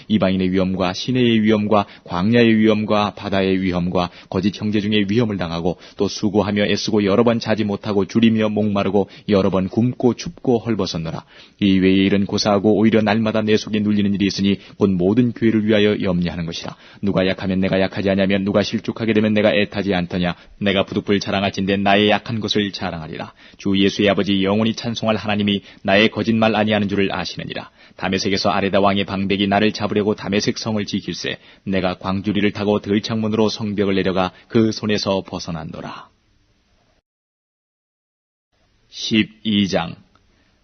이방인의 위험과 시내의 위험과 광야의 위험과 바다의 위험과 거짓 형제 중에 위험을 당하고 또 수고하며 애쓰고 여러 번 자지 못하고 줄이며 목마르고 여러 번 굶고 춥고 헐벗었노라. 이 외의 일은 고사하고 오히려 날마다 내 속에 눌리는 일이 있으니 곧 모든 교회를 위하여 염려하는 것이라. 누가 약하면 내가 약하지 아니하면 누가 실족하게 되면 내가 애타지 않더냐. 내가 부득불 자랑할진대 나의 약한 것을 자랑하리라. 주 예수의 아버지 영원히 찬송할 하나님이 나의 거짓말 아니하는 줄을 아시느니라. 다메섹에서 아레다 왕의 방백이 나를 잡으려고 다메섹 성을 지킬세 내가 광주리를 타고 들창문으로 성벽을 내려가 그 손에서 벗어난노라. 12장.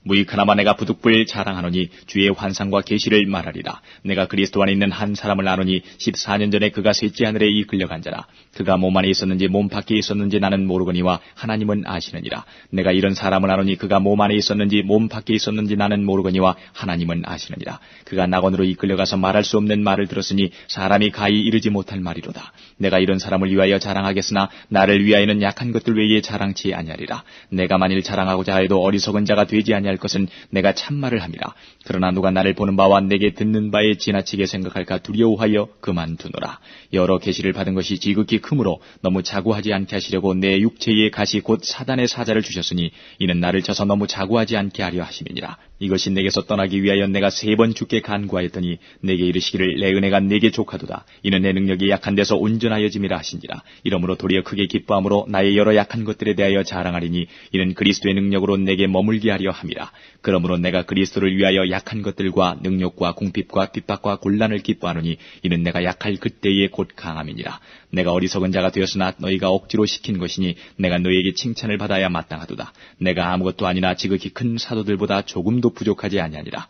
무익하나마 내가 부득불 자랑하노니 주의 환상과 계시를 말하리라. 내가 그리스도 안에 있는 한 사람을 아노니 14년 전에 그가 셋째 하늘에 이끌려간 자라. 그가 몸 안에 있었는지 몸 밖에 있었는지 나는 모르거니와 하나님은 아시느니라. 내가 이런 사람을 아노니 그가 몸 안에 있었는지 몸 밖에 있었는지 나는 모르거니와 하나님은 아시느니라. 그가 낙원으로 이끌려가서 말할 수 없는 말을 들었으니 사람이 가히 이르지 못할 말이로다. 내가 이런 사람을 위하여 자랑하겠으나 나를 위하여는 약한 것들 외에 자랑치 아니하리라. 내가 만일 자랑하고자 해도 어리석은 자가 되지 아니할 것은 내가 참말을 함이라. 그러나 누가 나를 보는 바와 내게 듣는 바에 지나치게 생각할까 두려워하여 그만두노라. 여러 계시를 받은 것이 지극히 크므로 너무 자고하지 않게 하시려고 내 육체의 가시 곧 사단의 사자를 주셨으니 이는 나를 쳐서 너무 자고하지 않게 하려 하심이니라. 이것이 내게서 떠나기 위하여 내가 3번 주께 간구하였더니 내게 이르시기를 내 은혜가 내게 족하도다. 이는 내 능력이 약한 데서 온전하여짐이라 하신지라. 이러므로 도리어 크게 기뻐함으로 나의 여러 약한 것들에 대하여 자랑하리니 이는 그리스도의 능력으로 내게 머물게 하려 함이라. 그러므로 내가 그리스도를 위하여 약한 것들과 능력과 궁핍과 핍박과 곤란을 기뻐하노니 이는 내가 약할 그때에 곧 강함이니라. 내가 어리석은 자가 되었으나 너희가 억지로 시킨 것이니 내가 너희에게 칭찬을 받아야 마땅하도다. 내가 아무것도 아니나 지극히 큰 사도들보다 조금도 부족하지 아니하니라.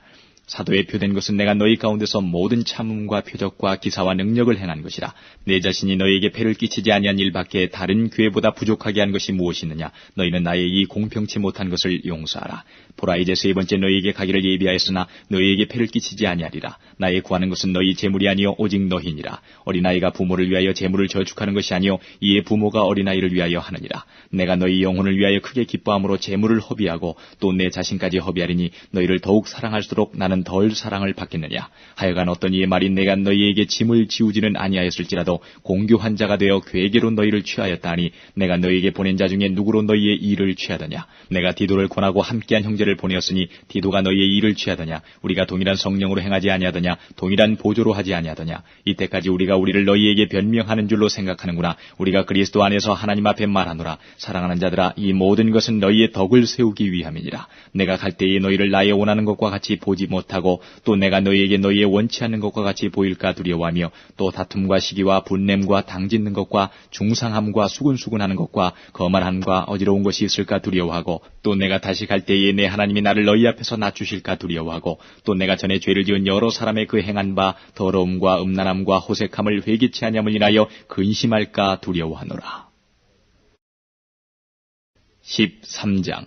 사도에 표된 것은 내가 너희 가운데서 모든 참음과 표적과 기사와 능력을 행한 것이라. 내 자신이 너희에게 폐를 끼치지 아니한 일밖에 다른 교회보다 부족하게 한 것이 무엇이 있느냐. 너희는 나의 이 공평치 못한 것을 용서하라. 보라 이제 3번째 너희에게 가기를 예비하였으나 너희에게 폐를 끼치지 아니하리라. 나의 구하는 것은 너희 재물이 아니요 오직 너희니라. 어린아이가 부모를 위하여 재물을 저축하는 것이 아니요 이에 부모가 어린아이를 위하여 하느니라. 내가 너희 영혼을 위하여 크게 기뻐함으로 재물을 허비하고 또 내 자신까지 허비하리니 너희를 더욱 사랑할수록 나는 덜 사랑을 받겠느냐. 하여간 어떤 이의 말이 내가 너희에게 짐을 지우지는 아니하였을지라도 공교한 자가 되어 괴계로 너희를 취하였다 하니 내가 너희에게 보낸 자 중에 누구로 너희의 일을 취하더냐. 내가 디도를 권하고 함께한 형제를 보내었으니 디도가 너희의 일을 취하더냐. 우리가 동일한 성령으로 행하지 아니하더냐. 동일한 보조로 하지 아니하더냐. 이때까지 우리가 우리를 너희에게 변명하는 줄로 생각하는구나. 우리가 그리스도 안에서 하나님 앞에 말하노라. 사랑하는 자들아 이 모든 것은 너희의 덕을 세우기 위함이니라. 내가 갈 때에 너희를 나의 원하는 것과 같이 보지 못하고 또 내가 너희에게 너희의 원치 않는 것과 같이 보일까 두려워하며 또 다툼과 시기와 분냄과 당짓는 것과 중상함과 수근수근하는 것과 거만함과 어지러운 것이 있을까 두려워하고 또 내가 다시 갈 때에 내 하나님이 나를 너희 앞에서 낮추실까 두려워하고 또 내가 전에 죄를 지은 여러 사람의 그 행한 바 더러움과 음란함과 호색함을 회개치 아니함을 인하여 근심할까 두려워하노라. 13장.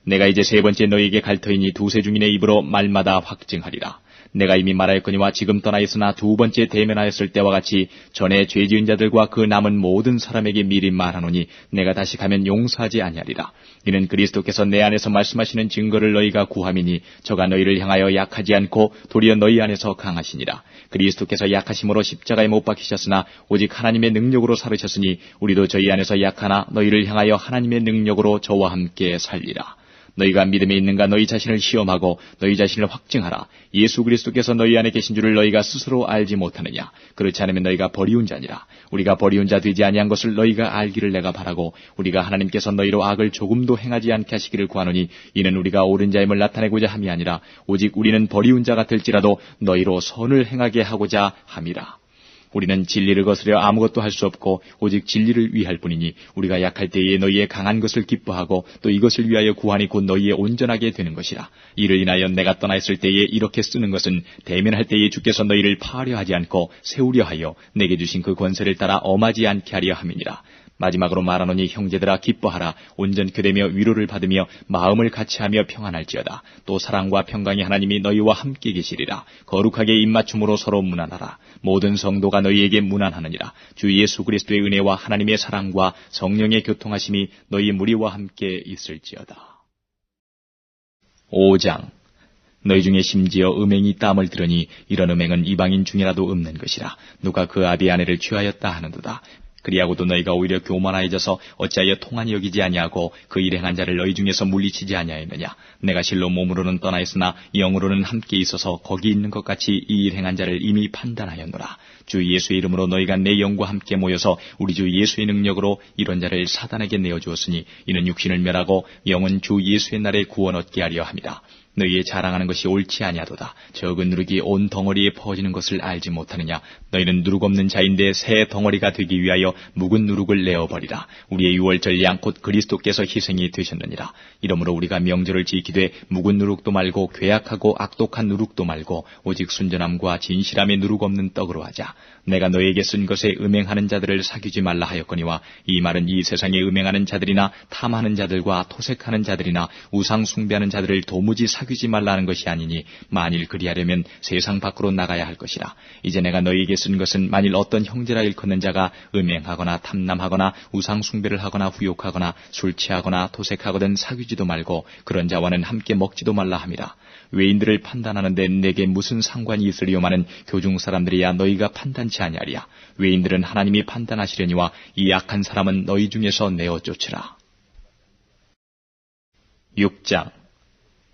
내가 이제 3번째 너희에게 갈 터이니 두세 중인의 입으로 말마다 확증하리라. 내가 이미 말하였거니와 지금 떠나 있으나 2번째 대면하였을 때와 같이 전에 죄 지은 자들과 그 남은 모든 사람에게 미리 말하노니 내가 다시 가면 용서하지 아니하리라. 이는 그리스도께서 내 안에서 말씀하시는 증거를 너희가 구함이니 저가 너희를 향하여 약하지 않고 도리어 너희 안에서 강하시니라. 그리스도께서 약하심으로 십자가에 못 박히셨으나 오직 하나님의 능력으로 살으셨으니 우리도 저희 안에서 약하나 너희를 향하여 하나님의 능력으로 저와 함께 살리라. 너희가 믿음에 있는가 너희 자신을 시험하고 너희 자신을 확증하라. 예수 그리스도께서 너희 안에 계신 줄을 너희가 스스로 알지 못하느냐. 그렇지 않으면 너희가 버리운 자니라. 우리가 버리운 자 되지 아니한 것을 너희가 알기를 내가 바라고 우리가 하나님께서 너희로 악을 조금도 행하지 않게 하시기를 구하노니 이는 우리가 옳은 자임을 나타내고자 함이 아니라 오직 우리는 버리운 자 같을지라도 너희로 선을 행하게 하고자 함이라. 우리는 진리를 거스려 아무것도 할 수 없고 오직 진리를 위할 뿐이니 우리가 약할 때에 너희의 강한 것을 기뻐하고 또 이것을 위하여 구하니 곧 너희의 온전하게 되는 것이라. 이를 인하여 내가 떠나 있을 때에 이렇게 쓰는 것은 대면할 때에 주께서 너희를 파하려 하지 않고 세우려 하여 내게 주신 그 권세를 따라 엄하지 않게 하려 함이니라. 마지막으로 말하노니 형제들아 기뻐하라. 온전케 되며 위로를 받으며 마음을 같이하며 평안할지어다. 또 사랑과 평강이 하나님이 너희와 함께 계시리라. 거룩하게 입맞춤으로 서로 문안하라. 모든 성도가 너희에게 문안하느니라. 주 예수 그리스도의 은혜와 하나님의 사랑과 성령의 교통하심이 너희 무리와 함께 있을지어다. 5장. 너희 중에 심지어 음행이 땀을 들으니 이런 음행은 이방인 중이라도 없는 것이라. 누가 그 아비의 아내를 취하였다 하는도다. 그리하고도 너희가 오히려 교만하여져서 어찌하여 통한이 여기지 아니하고 그 일 행한 자를 너희 중에서 물리치지 아니하였느냐. 내가 실로 몸으로는 떠나 있으나 영으로는 함께 있어서 거기 있는 것 같이 이 일 행한 자를 이미 판단하였노라. 주 예수의 이름으로 너희가 내 영과 함께 모여서 우리 주 예수의 능력으로 이런 자를 사단에게 내어주었으니 이는 육신을 멸하고 영은 주 예수의 날에 구원 얻게 하려 함이라. 너희의 자랑하는 것이 옳지 아니하도다. 적은 누룩이 온 덩어리에 퍼지는 것을 알지 못하느냐. 너희는 누룩 없는 자인데 새 덩어리가 되기 위하여 묵은 누룩을 내어버리라. 우리의 유월절 양 곧 그리스도께서 희생이 되셨느니라. 이러므로 우리가 명절을 지키되 묵은 누룩도 말고 괴악하고 악독한 누룩도 말고 오직 순전함과 진실함의 누룩 없는 떡으로 하자. 내가 너희에게 쓴 것에 음행하는 자들을 사귀지 말라 하였거니와 이 말은 이 세상에 음행하는 자들이나 탐하는 자들과 토색하는 자들이나 우상 숭배하는 자들을 도무지 사귀지 말라는 것이 아니니 만일 그리하려면 세상 밖으로 나가야 할 것이라. 이제 내가 너희에게 쓴 것은 만일 어떤 형제라 일컫는 자가 음행하거나 탐남하거나 우상 숭배를 하거나 후욕하거나 술 취하거나 토색하거든 사귀지도 말고 그런 자와는 함께 먹지도 말라 함이라. 외인들을 판단하는데 내게 무슨 상관이 있으리요마는 교중 사람들이야 너희가 판단치 아니하리야. 외인들은 하나님이 판단하시려니와 이 악한 사람은 너희 중에서 내어 쫓으라. 6장.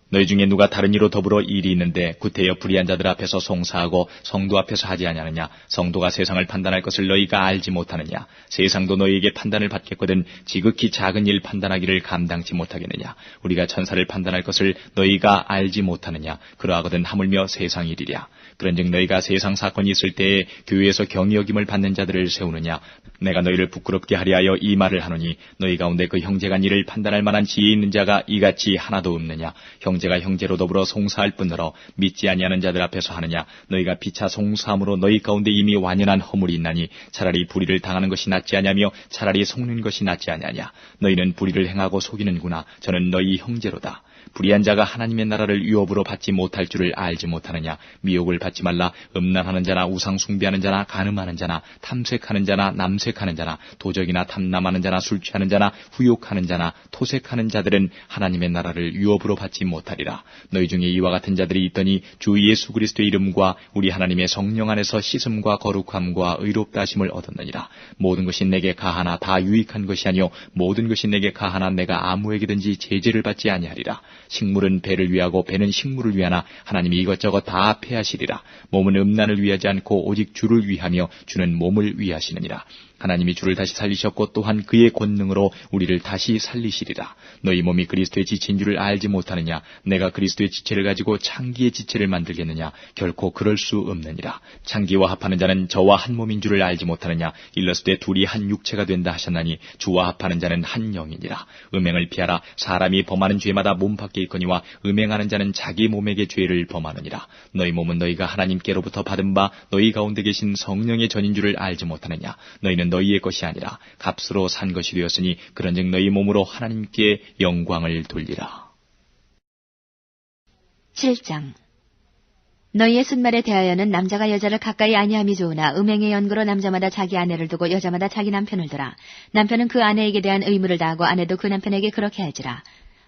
너희 중에 누가 다른 이로 더불어 일이 있는데 구태여 불의한 자들 앞에서 송사하고 성도 앞에서 하지 아니하느냐. 성도가 세상을 판단할 것을 너희가 알지 못하느냐. 세상도 너희에게 판단을 받겠거든 지극히 작은 일 판단하기를 감당치 못하겠느냐. 우리가 천사를 판단할 것을 너희가 알지 못하느냐. 그러하거든 하물며 세상 일이랴. 그런즉 너희가 세상 사건이 있을 때에 교회에서 경히 여김을 받는 자들을 세우느냐. 내가 너희를 부끄럽게 하려 하여 이 말을 하노니 너희 가운데 그 형제간 일을 판단할 만한 지혜 있는 자가 이같이 하나도 없느냐. 형제가 형제로 더불어 송사할 뿐더러 믿지 아니하는 자들 앞에서 하느냐. 너희가 피차 송사함으로 너희 가운데 이미 완연한 허물이 있나니 차라리 불의를 당하는 것이 낫지 아니하며 차라리 속는 것이 낫지 아니하냐. 너희는 불의를 행하고 속이는구나. 저는 너희 형제로다. 불의한 자가 하나님의 나라를 유업으로 받지 못할 줄을 알지 못하느냐. 미혹을 받지 말라. 음란하는 자나 우상 숭배하는 자나 간음하는 자나 탐색하는 자나 남색하는 자나 도적이나 탐남하는 자나 술 취하는 자나 후욕하는 자나 토색하는 자들은 하나님의 나라를 유업으로 받지 못하리라. 너희 중에 이와 같은 자들이 있더니 주 예수 그리스도의 이름과 우리 하나님의 성령 안에서 씻음과 거룩함과 의롭다 하심을 얻었느니라. 모든 것이 내게 가하나 다 유익한 것이 아니요 모든 것이 내게 가하나 내가 아무에게든지 제재를 받지 아니하리라. 식물은 배를 위하고 배는 식물을 위하나 하나님이 이것저것 다 폐하시리라. 몸은 음란을 위하지 않고 오직 주를 위하며 주는 몸을 위하시느니라. 하나님이 주를 다시 살리셨고 또한 그의 권능으로 우리를 다시 살리시리라. 너희 몸이 그리스도의 지체인 줄을 알지 못하느냐. 내가 그리스도의 지체를 가지고 창기의 지체를 만들겠느냐. 결코 그럴 수 없느니라. 창기와 합하는 자는 저와 한 몸인 줄을 알지 못하느냐. 일렀을 때 둘이 한 육체가 된다 하셨나니 주와 합하는 자는 한 영이니라. 음행을 피하라. 사람이 범하는 죄마다 몸 밖에 있거니와 음행하는 자는 자기 몸에게 죄를 범하느니라. 너희 몸은 너희가 하나님께로부터 받은 바 너희 가운데 계신 성령의 전인 줄을 알지 못하느냐. 너희는 너희의 것이 아니라 값으로 산 것이 되었으니 그런즉 너희 몸으로 하나님께 영광을 돌리라. 7장. 너희의 쓴말에 대하여는 남자가 여자를 가까이 아니함이 좋으나 음행의 연고로 남자마다 자기 아내를 두고 여자마다 자기 남편을 두라. 남편은 그 아내에게 대한 의무를 다하고 아내도 그 남편에게 그렇게 할지라.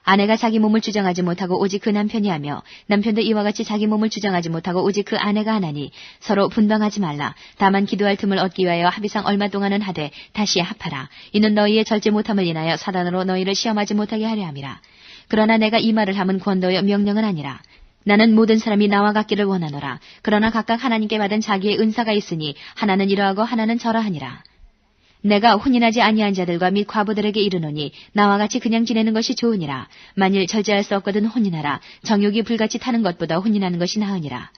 아내가 자기 몸을 주장하지 못하고 오직 그 남편이 하며 남편도 이와 같이 자기 몸을 주장하지 못하고 오직 그 아내가 하나니 서로 분방하지 말라. 다만 기도할 틈을 얻기 위하여 합의상 얼마 동안은 하되 다시 합하라. 이는 너희의 절제 못함을 인하여 사단으로 너희를 시험하지 못하게 하려 함이라. 그러나 내가 이 말을 함은 권도여 명령은 아니라. 나는 모든 사람이 나와 같기를 원하노라. 그러나 각각 하나님께 받은 자기의 은사가 있으니 하나는 이러하고 하나는 저러하니라. 내가 혼인하지 아니한 자들과 및 과부들에게 이르노니 나와 같이 그냥 지내는 것이 좋으니라. 만일 절제할 수 없거든 혼인하라. 정욕이 불같이 타는 것보다 혼인하는 것이 나으니라.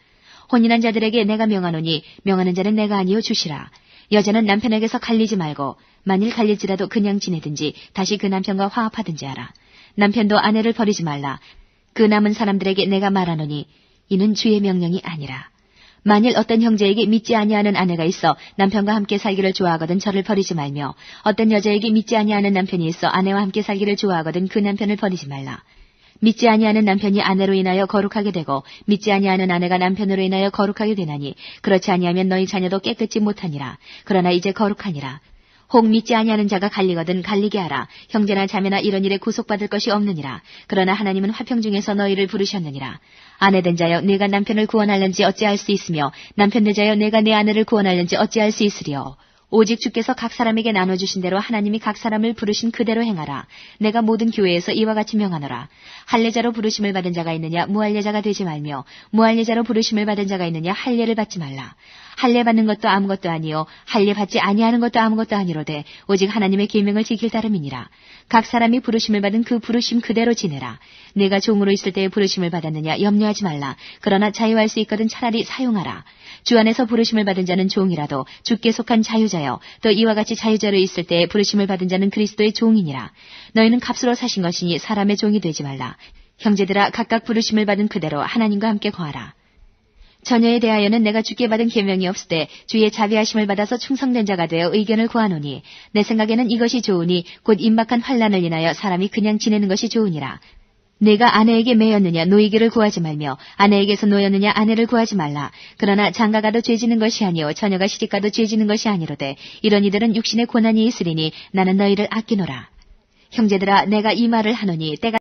혼인한 자들에게 내가 명하노니 명하는 자는 내가 아니요 주시라. 여자는 남편에게서 갈리지 말고 만일 갈릴지라도 그냥 지내든지 다시 그 남편과 화합하든지 하라. 남편도 아내를 버리지 말라. 그 남은 사람들에게 내가 말하노니 이는 주의 명령이 아니라. 만일 어떤 형제에게 믿지 아니하는 아내가 있어 남편과 함께 살기를 좋아하거든 저를 버리지 말며 어떤 여자에게 믿지 아니하는 남편이 있어 아내와 함께 살기를 좋아하거든 그 남편을 버리지 말라. 믿지 아니하는 남편이 아내로 인하여 거룩하게 되고 믿지 아니하는 아내가 남편으로 인하여 거룩하게 되나니 그렇지 아니하면 너희 자녀도 깨끗지 못하니라. 그러나 이제 거룩하니라. 혹 믿지 아니하는 자가 갈리거든 갈리게 하라. 형제나 자매나 이런 일에 구속받을 것이 없느니라. 그러나 하나님은 화평 중에서 너희를 부르셨느니라. 아내된 자여 내가 남편을 구원할는지 어찌할 수 있으며 남편된 자여 내가 내 아내를 구원할는지 어찌할 수 있으리요. 오직 주께서 각 사람에게 나눠주신 대로 하나님이 각 사람을 부르신 그대로 행하라. 내가 모든 교회에서 이와 같이 명하노라. 할례자로 부르심을 받은 자가 있느냐 무할례자가 되지 말며 무할례자로 부르심을 받은 자가 있느냐 할례를 받지 말라. 할례 받는 것도 아무것도 아니요 할례 받지 아니하는 것도 아무것도 아니로되 오직 하나님의 계명을 지킬 따름이니라. 각 사람이 부르심을 받은 그 부르심 그대로 지내라. 내가 종으로 있을 때에 부르심을 받았느냐 염려하지 말라. 그러나 자유할 수 있거든 차라리 사용하라. 주 안에서 부르심을 받은 자는 종이라도 주께 속한 자유자여 또 이와 같이 자유자로 있을 때에 부르심을 받은 자는 그리스도의 종이니라. 너희는 값으로 사신 것이니 사람의 종이 되지 말라. 형제들아 각각 부르심을 받은 그대로 하나님과 함께 거하라. 처녀에 대하여는 내가 주께 받은 계명이 없으되 주의 자비하심을 받아서 충성된 자가 되어 의견을 구하노니 내 생각에는 이것이 좋으니 곧 임박한 환난을 인하여 사람이 그냥 지내는 것이 좋으니라. 내가 아내에게 매였느냐 노이기를 구하지 말며 아내에게서 노였느냐 아내를 구하지 말라. 그러나 장가가도 죄지는 것이 아니요 처녀가 시집가도 죄지는 것이 아니로되 이런 이들은 육신의 고난이 있으리니 나는 너희를 아끼노라. 형제들아 내가 이 말을 하노니 때가